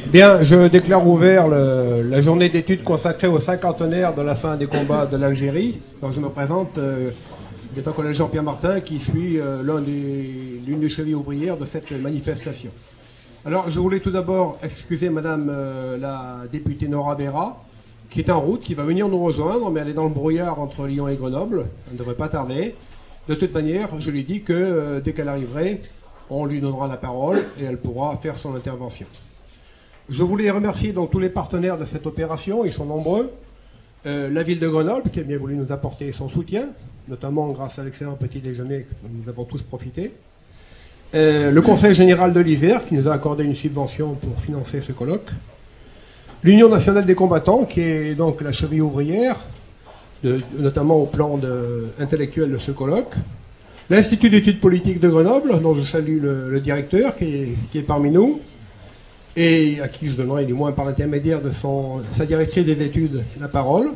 Bien, je déclare ouvert la journée d'études consacrée au cinquantenaire de la fin des combats de l'Algérie. Donc je me présente, étant collège Jean-Pierre Martin, qui suis l'une des chevilles ouvrières de cette manifestation. Alors je voulais tout d'abord excuser Madame la députée Nora Béra, qui est en route, qui va venir nous rejoindre, mais elle est dans le brouillard entre Lyon et Grenoble. Elle ne devrait pas tarder. De toute manière, je lui dis que dès qu'elle arriverait, on lui donnera la parole et elle pourra faire son intervention. Je voulais remercier donc tous les partenaires de cette opération, ils sont nombreux. La ville de Grenoble qui a bien voulu nous apporter son soutien, notamment grâce à l'excellent petit déjeuner dont nous avons tous profité. Le Conseil général de l'Isère qui nous a accordé une subvention pour financer ce colloque. L'Union nationale des combattants qui est donc la cheville ouvrière, notamment au plan intellectuel de ce colloque. L'Institut d'études politiques de Grenoble, dont je salue le directeur qui est parmi nous, et à qui je donnerai du moins par l'intermédiaire de sa directrice des études la parole.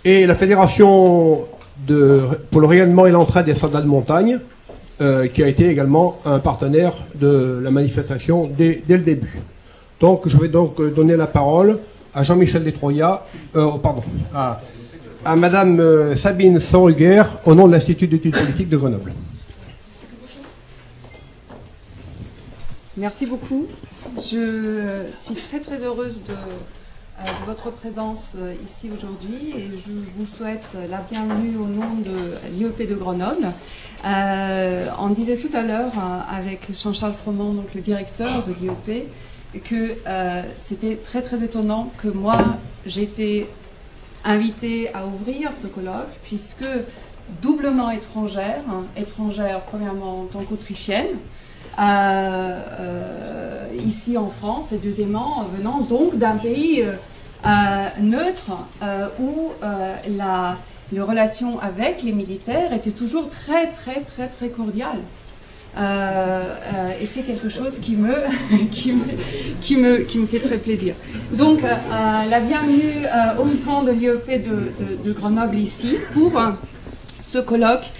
Et la Fédération pour le rayonnement et l'entraide des soldats de montagne, qui a été également un partenaire de la manifestation dès le début. Donc je vais donc donner la parole à Jean-Michel Destroyat, à Madame Sabine Sanruguer, au nom de l'Institut d'études politiques de Grenoble. Merci beaucoup. Je suis très très heureuse de votre présence ici aujourd'hui et je vous souhaite la bienvenue au nom de l'IEP de Grenoble. On disait tout à l'heure avec Jean-Charles Froment, donc le directeur de l'IEP, que c'était très très étonnant que moi j'étais invitée à ouvrir ce colloque puisque doublement étrangère premièrement en tant qu'autrichienne, ici en France et deuxièmement venant donc d'un pays neutre où les relations avec les militaires étaient toujours très très très très cordiales. Et c'est quelque chose qui me fait très plaisir. Donc la bienvenue au nom de l'IEP de Grenoble ici pour ce colloque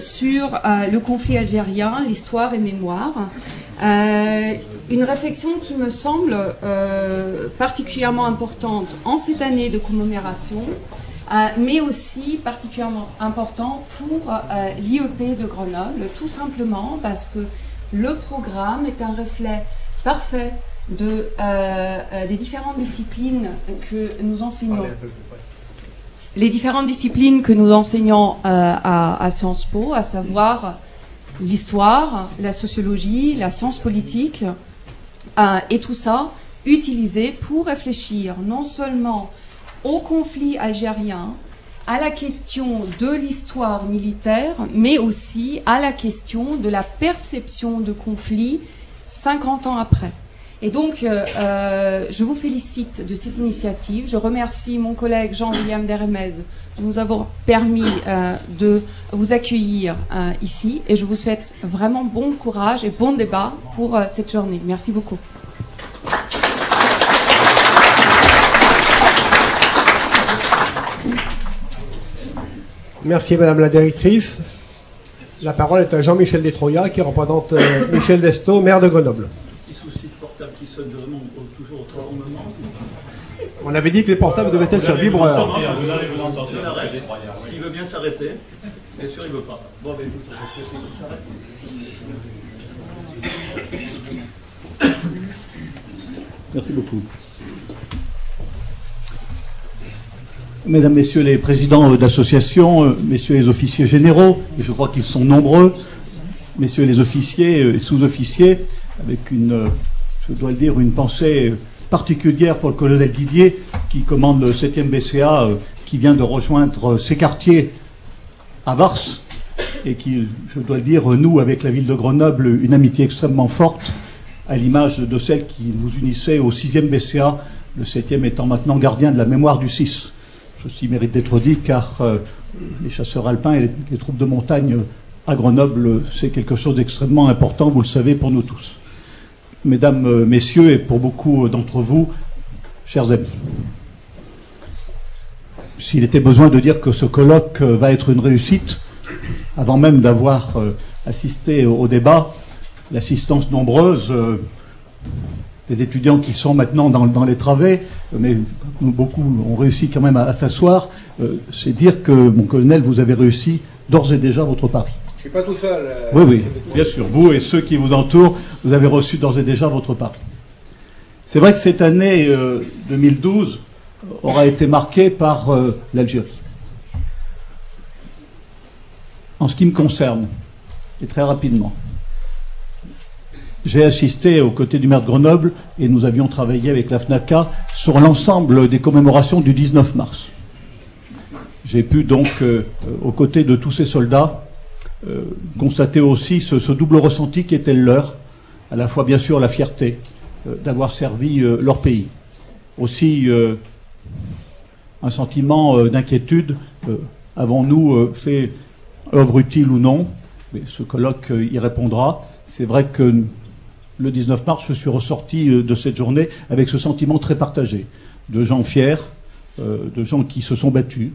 sur le conflit algérien, l'histoire et mémoire. Une réflexion qui me semble particulièrement importante en cette année de commémoration, mais aussi particulièrement important pour l'IEP de Grenoble, tout simplement parce que le programme est un reflet parfait des différentes disciplines que nous enseignons. Les différentes disciplines que nous enseignons à Sciences Po, à savoir l'histoire, la sociologie, la science politique, et tout ça utilisé pour réfléchir non seulement au conflit algérien, à la question de l'histoire militaire, mais aussi à la question de la perception de conflit 50 ans après. Et donc, je vous félicite de cette initiative. Je remercie mon collègue Jean-William Deremez de nous avoir permis de vous accueillir ici. Et je vous souhaite vraiment bon courage et bon débat pour cette journée. Merci beaucoup. Merci Madame la directrice. La parole est à Jean-Michel Destroyat qui représente Michel Destot, maire de Grenoble. Qui sonne vraiment toujours au très bon moment. On avait dit que les portables devaient être sur vibreur. S'il veut bien s'arrêter, bien sûr il ne veut pas. Bon, ben écoute, on va souhaiter qu'il s'arrête. Merci beaucoup. Mesdames, Messieurs les présidents d'associations, Messieurs les officiers généraux, et je crois qu'ils sont nombreux, Messieurs les officiers et sous-officiers, avec je dois le dire, une pensée particulière pour le colonel Didier, qui commande le 7e BCA, qui vient de rejoindre ses quartiers à Vars, et qui, je dois le dire, noue avec la ville de Grenoble une amitié extrêmement forte, à l'image de celle qui nous unissait au 6e BCA, le 7e étant maintenant gardien de la mémoire du 6. Ceci mérite d'être dit, car les chasseurs alpins et les troupes de montagne à Grenoble, c'est quelque chose d'extrêmement important, vous le savez, pour nous tous. Mesdames, Messieurs, et pour beaucoup d'entre vous, chers amis. s'il était besoin de dire que ce colloque va être une réussite, avant même d'avoir assisté au débat, l'assistance nombreuse des étudiants qui sont maintenant dans les travées, mais beaucoup ont réussi quand même à s'asseoir, c'est dire que, mon colonel, vous avez réussi d'ores et déjà votre pari. Je ne suis pas tout seul. Oui, bien sûr. Vous et ceux qui vous entourent, vous avez reçu d'ores et déjà votre pari. C'est vrai que cette année 2012 aura été marquée par l'Algérie. En ce qui me concerne, et très rapidement, j'ai assisté aux côtés du maire de Grenoble et nous avions travaillé avec la FNACA sur l'ensemble des commémorations du 19 mars. J'ai pu donc, aux côtés de tous ces soldats, constater aussi ce double ressenti qui était le leur, à la fois bien sûr la fierté d'avoir servi leur pays, aussi un sentiment d'inquiétude, avons-nous fait œuvre utile ou non, mais ce colloque y répondra. C'est vrai que le 19 mars, je suis ressorti de cette journée avec ce sentiment très partagé, de gens fiers, de gens qui se sont battus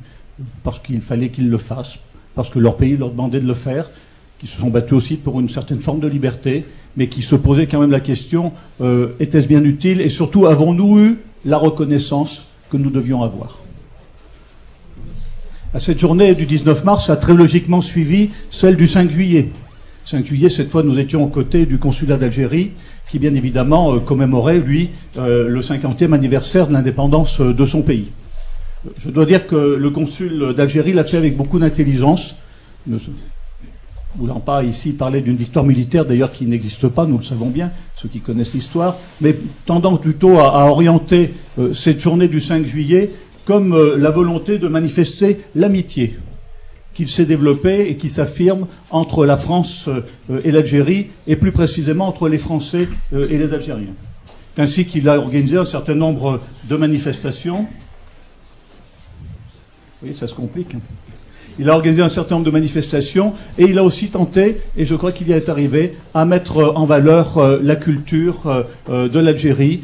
parce qu'il fallait qu'ils le fassent, parce que leur pays leur demandait de le faire, qui se sont battus aussi pour une certaine forme de liberté, mais qui se posaient quand même la question, était-ce bien utile, et surtout, avons-nous eu la reconnaissance que nous devions avoir? À cette journée du 19 mars a très logiquement suivi celle du 5 juillet. 5 juillet, cette fois, nous étions aux côtés du consulat d'Algérie, qui bien évidemment commémorait, lui, le 50e anniversaire de l'indépendance de son pays. Je dois dire que le consul d'Algérie l'a fait avec beaucoup d'intelligence, ne voulant pas ici parler d'une victoire militaire, d'ailleurs qui n'existe pas, nous le savons bien, ceux qui connaissent l'histoire, mais tendant plutôt à orienter cette journée du 5 juillet comme la volonté de manifester l'amitié qui s'est développée et qui s'affirme entre la France et l'Algérie, et plus précisément entre les Français et les Algériens. C'est ainsi qu'il a organisé un certain nombre de manifestations. Oui, ça se complique. Il a organisé un certain nombre de manifestations et il a aussi tenté, et je crois qu'il y est arrivé, à mettre en valeur la culture de l'Algérie,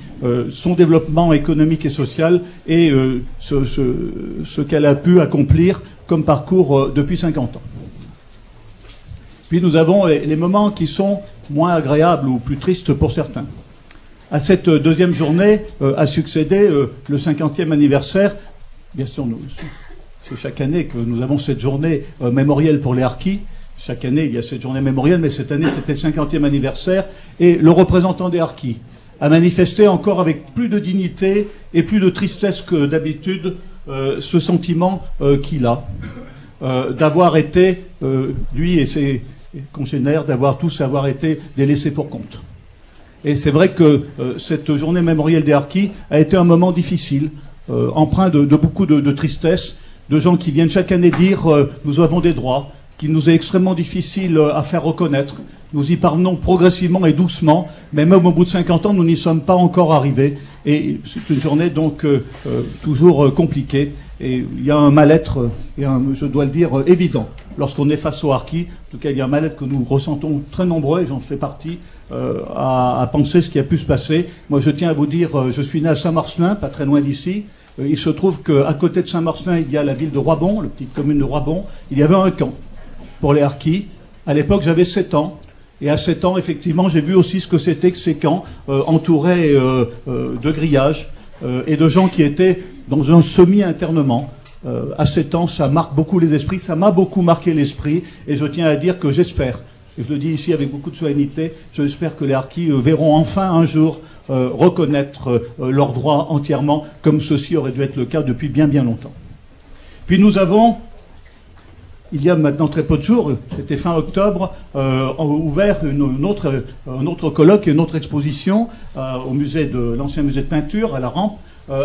son développement économique et social et ce qu'elle a pu accomplir comme parcours depuis 50 ans. Puis nous avons les moments qui sont moins agréables ou plus tristes pour certains. À cette deuxième journée a succédé le 50e anniversaire. Bien sûr, c'est chaque année que nous avons cette journée mémorielle pour les harkis. Chaque année, il y a cette journée mémorielle, mais cette année, c'était le 50e anniversaire. Et le représentant des harkis a manifesté encore avec plus de dignité et plus de tristesse que d'habitude ce sentiment qu'il a, d'avoir été, lui et ses congénères, d'avoir été des laissés pour compte. Et c'est vrai que cette journée mémorielle des harkis a été un moment difficile, empreint de beaucoup de tristesse, de gens qui viennent chaque année dire nous avons des droits, qu'il nous est extrêmement difficile à faire reconnaître. Nous y parvenons progressivement et doucement, mais même au bout de 50 ans, nous n'y sommes pas encore arrivés. Et c'est une journée donc toujours compliquée. Et il y a un mal-être, je dois le dire, évident. Lorsqu'on est face aux harkis, en tout cas, il y a un mal-être que nous ressentons très nombreux, et j'en fais partie, à penser ce qui a pu se passer. Moi, je tiens à vous dire, je suis né à Saint-Marcelin, pas très loin d'ici. Il se trouve qu'à côté de Saint-Marcelin, il y a la ville de Roibon, la petite commune de Roibon. Il y avait un camp pour les harkis. À l'époque, j'avais 7 ans. Et à 7 ans, effectivement, j'ai vu aussi ce que c'était que ces camps entourés de grillages et de gens qui étaient dans un semi-internement. À 7 ans, ça marque beaucoup les esprits, ça m'a beaucoup marqué l'esprit. Et je tiens à dire que j'espère, et je le dis ici avec beaucoup de solennité, j'espère que les harkis verront enfin un jour reconnaître leurs droits entièrement, comme ceci aurait dû être le cas depuis bien bien longtemps. Puis nous avons, il y a maintenant très peu de jours, c'était fin octobre, ouvert un autre colloque, une autre exposition au musée de l'ancien musée de peinture, à la Rampe,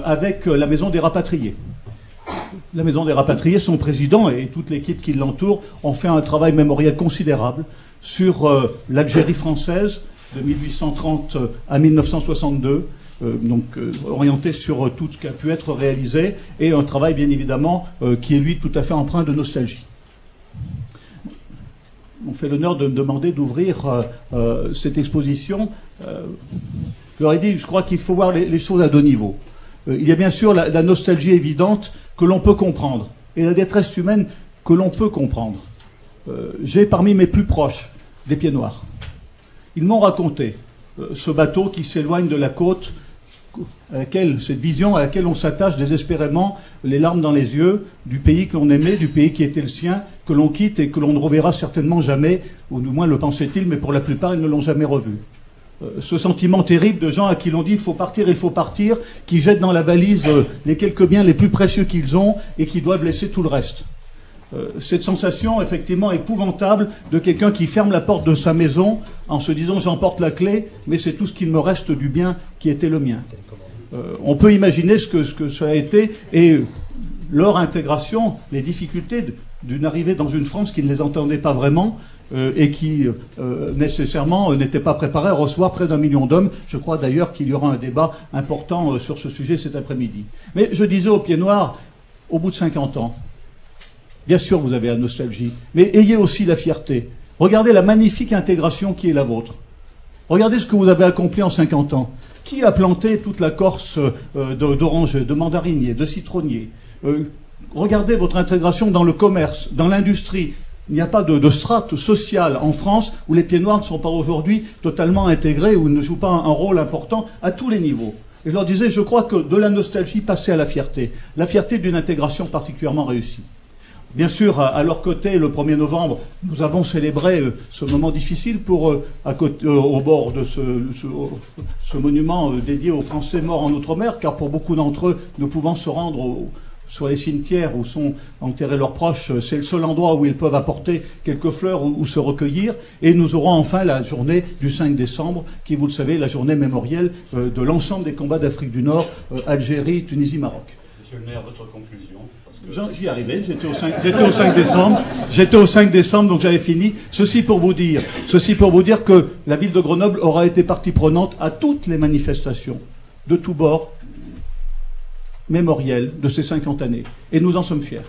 avec la Maison des Rapatriés. La Maison des Rapatriés, son président et toute l'équipe qui l'entoure ont fait un travail mémoriel considérable sur l'Algérie française de 1830 à 1962, orienté sur tout ce qui a pu être réalisé, et un travail bien évidemment qui est lui tout à fait empreint de nostalgie. On fait l'honneur de me demander d'ouvrir cette exposition. Je leur ai dit, je crois qu'il faut voir les choses à deux niveaux. Il y a bien sûr la nostalgie évidente que l'on peut comprendre, et la détresse humaine que l'on peut comprendre. J'ai parmi mes plus proches des pieds noirs. Ils m'ont raconté ce bateau qui s'éloigne de la côte, cette vision à laquelle on s'attache désespérément, les larmes dans les yeux, du pays que l'on aimait, du pays qui était le sien, que l'on quitte et que l'on ne reverra certainement jamais, ou du moins le pensait-il, mais pour la plupart ils ne l'ont jamais revu. Ce sentiment terrible de gens à qui l'on dit il faut partir, qui jettent dans la valise les quelques biens les plus précieux qu'ils ont et qui doivent laisser tout le reste. Cette sensation effectivement épouvantable de quelqu'un qui ferme la porte de sa maison en se disant j'emporte la clé, mais c'est tout ce qu'il me reste du bien qui était le mien. On peut imaginer ce que ça a été et leur intégration, les difficultés d'une arrivée dans une France qui ne les entendait pas vraiment et qui nécessairement n'était pas préparée à recevoir près d'1 million d'hommes. Je crois d'ailleurs qu'il y aura un débat important sur ce sujet cet après-midi. Mais je disais aux pieds noirs, au bout de 50 ans, bien sûr vous avez la nostalgie, mais ayez aussi la fierté. Regardez la magnifique intégration qui est la vôtre. Regardez ce que vous avez accompli en 50 ans. Qui a planté toute la Corse d'orangers, de mandariniers, de citronniers? Regardez votre intégration dans le commerce, dans l'industrie. Il n'y a pas de strate sociale en France où les pieds noirs ne sont pas aujourd'hui totalement intégrés ou ne jouent pas un rôle important à tous les niveaux. Et je leur disais, je crois que de la nostalgie, passer à la fierté d'une intégration particulièrement réussie. Bien sûr, à leur côté, le 1er novembre, nous avons célébré ce moment difficile au bord de ce monument dédié aux Français morts en Outre-mer, car pour beaucoup d'entre eux, ne pouvant se rendre sur les cimetières où sont enterrés leurs proches, c'est le seul endroit où ils peuvent apporter quelques fleurs ou se recueillir. Et nous aurons enfin la journée du 5 décembre, qui, vous le savez, la journée mémorielle de l'ensemble des combats d'Afrique du Nord, Algérie, Tunisie, Maroc. Monsieur le maire, votre conclusion? J'y arrivais, j'étais au 5 décembre, donc j'avais fini. Ceci pour vous dire que la ville de Grenoble aura été partie prenante à toutes les manifestations, de tous bords, mémorielles de ces 50 années. Et nous en sommes fiers.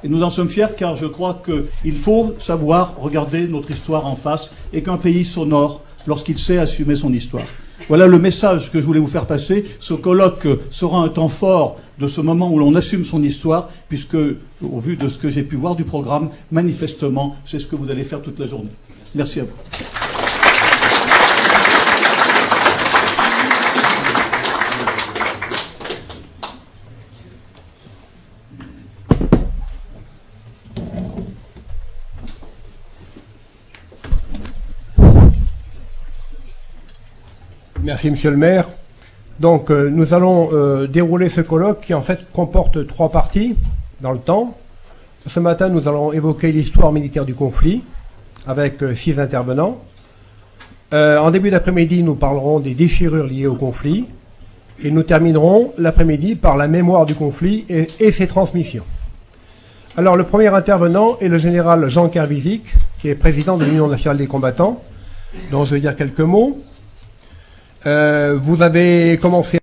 Et nous en sommes fiers car je crois qu'il faut savoir regarder notre histoire en face et qu'un pays s'honore lorsqu'il sait assumer son histoire. Voilà le message que je voulais vous faire passer. Ce colloque sera un temps fort de ce moment où l'on assume son histoire, puisque, au vu de ce que j'ai pu voir du programme, manifestement, c'est ce que vous allez faire toute la journée. Merci à vous. Merci, monsieur le maire. Donc, nous allons dérouler ce colloque qui, en fait, comporte 3 parties dans le temps. Ce matin, nous allons évoquer l'histoire militaire du conflit avec 6 intervenants. En début d'après-midi, nous parlerons des déchirures liées au conflit. Et nous terminerons l'après-midi par la mémoire du conflit et ses transmissions. Alors, le premier intervenant est le général Jean Kervizik, qui est président de l'Union nationale des combattants, dont je vais dire quelques mots. Vous avez commencé